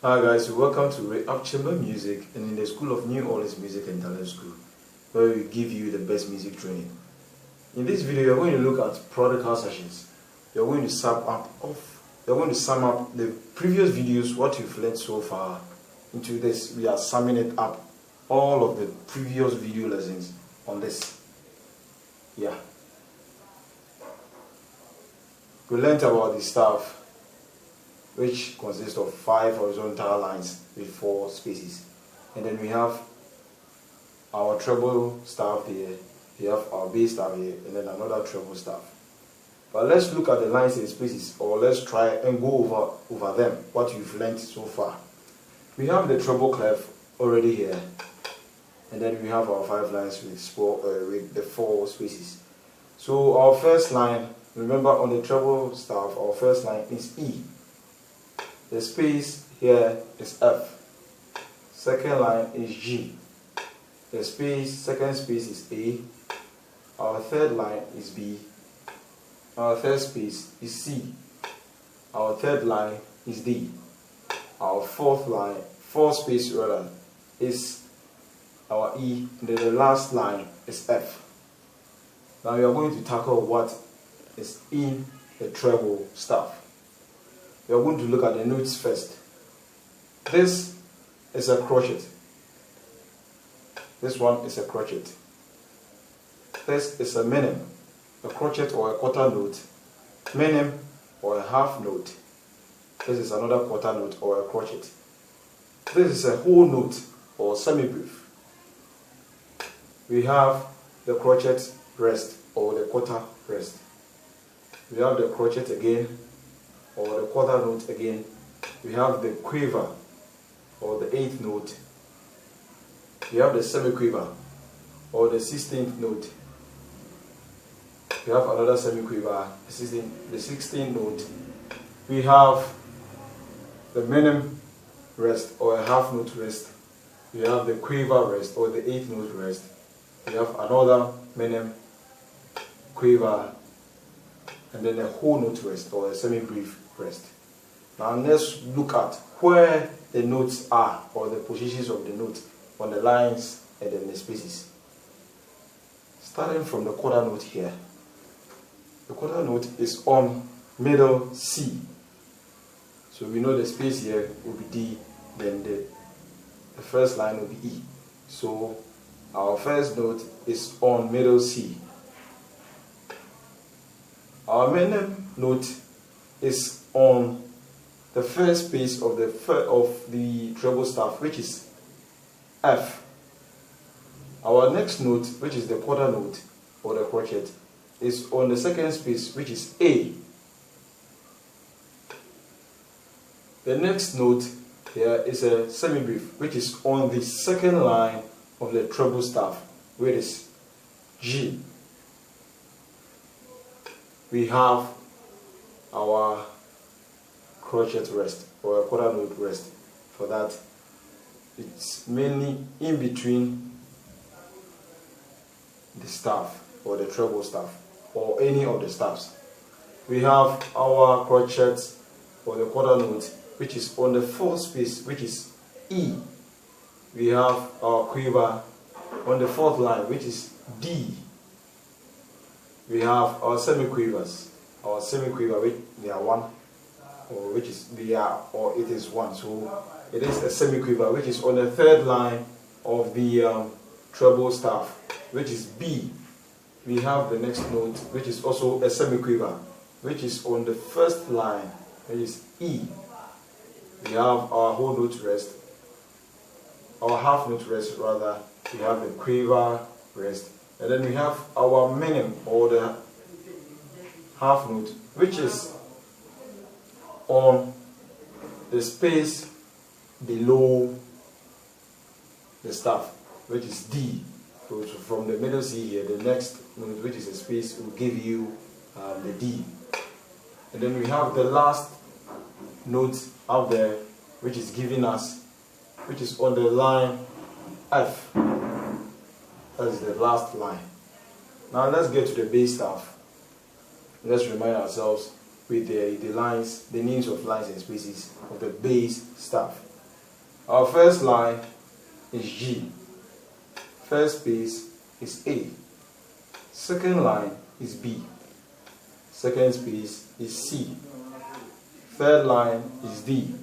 Hi guys, welcome to rayappchambermusic, and in the School of New Orleans Music and Talent School, where we give you the best music training. In this video, you're going to look at prodigal sessions. You're going to sum up the previous videos, what you've learned so far. Into this, we are summing it up, all of the previous video lessons on this. Yeah. We learned about the staff, which consists of 5 horizontal lines with 4 spaces, and then we have our treble staff here, we have our bass staff here, and then another treble staff. But let's look at the lines and spaces, or let's try and go over them, what you've learned so far. We have the treble clef already here, and then we have our 5 lines with the 4 spaces. So our first line, remember on the treble staff, our first line is E. The space here is F. Second line is G. The second space is A. Our third line is B. Our third space is C. Our third line is D. Our fourth space is our E. And then the last line is F. Now we are going to tackle what is in the treble staff. We are going to look at the notes first. This is a crochet. This one is a crochet. This is a minim, a crochet or a quarter note, minim or a half note. This is another quarter note or a crochet. This is a whole note or semi-brief. We have the crochet rest or the quarter rest. We have the crochet again, or the quarter note again. We have the quiver or the 8th note. We have the semi-quiver or the 16th note. We have another semi-quiver, the 16th note. We have the minim rest or a half note rest. We have the quiver rest or the 8th note rest. We have another minim, quiver, and then a whole note rest or a semi-brief rest. Now let's look at where the notes are, or the positions of the note on the lines and then the spaces. Starting from the quarter note here. The quarter note is on middle C. So we know the space here will be D, then the first line will be E. So our first note is on middle C. Our minim note is on the first space of the treble staff, which is F. Our next note, which is the quarter note or the crochet, is on the second space, which is A. The next note here is a semi-brief, which is on the second line of the treble staff, which is G. We have our crochet rest or a quarter note rest. For that, it's mainly in between the staff or the treble staff or any of the staffs. We have our crochet or the quarter note, which is on the 4th space, which is E. We have our quiver on the 4th line, which is D. We have our semi-quivers. Our semi-quiver, which they are 1, or which is it is 1. So it is a semi-quiver, which is on the 3rd line of the treble staff, which is B. We have the next note, which is also a semi-quiver, which is on the 1st line, which is E. We have our whole note rest, our half note rest rather. We have the quiver rest. And then we have our minim or the half note, which is on the space below the staff, which is D. So from the middle C here, the next note, which is a space, will give you the D. And then we have the last note up there, which is giving us, which is on the line F. That is the last line. Now let's get to the bass staff. Let's remind ourselves with the lines, the names of lines and spaces of the bass staff. Our first line is G. First space is A. Second line is B. Second space is C. Third line is D.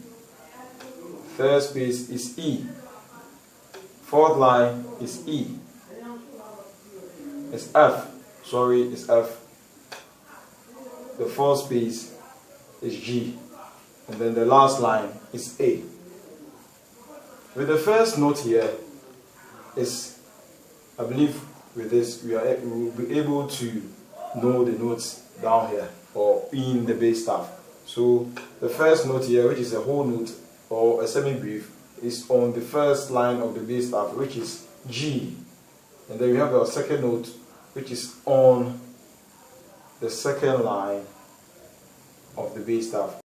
Third space is E. Fourth line is E. It's F. Sorry, it's F. The fourth space is G. And then the last line is A. With the first note here is, I believe with this we will be able to know the notes down here or in the bass staff. So the first note here, which is a whole note or a semi-brief, is on the first line of the bass staff, which is G. And then we have our second note, which is on the second line of the bass staff.